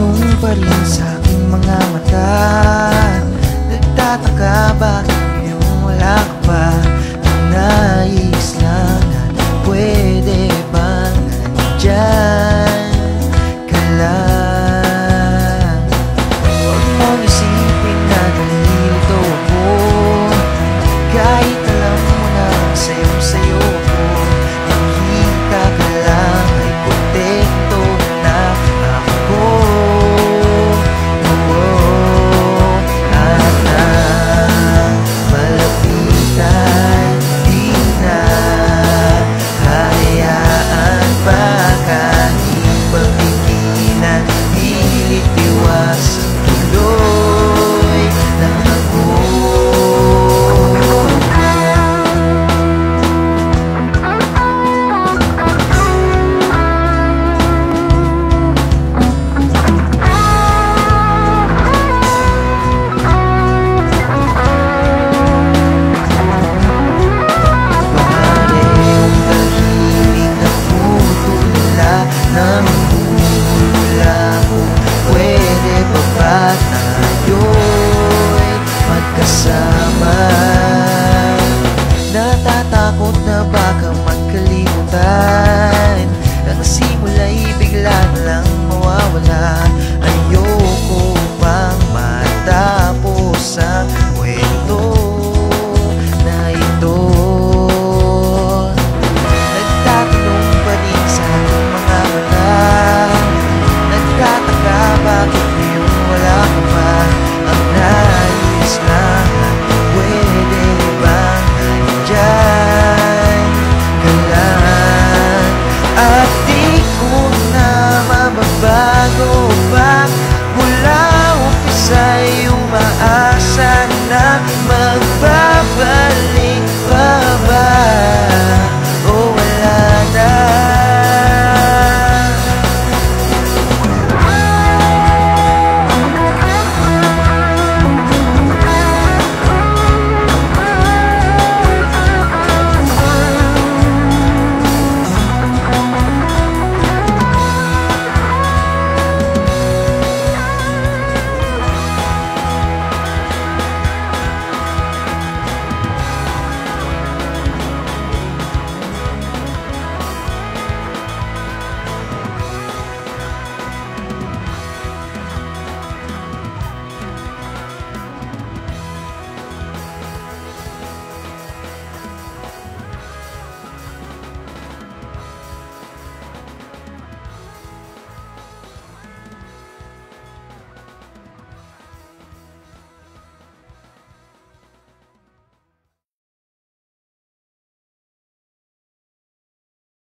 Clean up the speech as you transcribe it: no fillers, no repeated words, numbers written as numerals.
Nagtatanong pa rin sa aking mga mata, nagtataka bakit ngayon wala ka pa. Ang nais lang na pwede bang nandyan ka lang. Huwag mong isipin na nalilito ako, kahit alam mo na sayong-sayo ako. Nakita ka lang ay kontento na ako. At ang malapitan, di na hayaan pa kahit papigilan, pilit iwasan tuloy lang ako. Natatakot na baka magkalimutan, ang simula'y bigla na lang mawawala. Ayoko pang matapos ang kwento na ito. Nagtatanong pa rin sa aking mga mata, nagtataka bakit ngayon wala ka pa. Ang nais lang na pwede bang nandyan ka lang. At di ko na mababago pa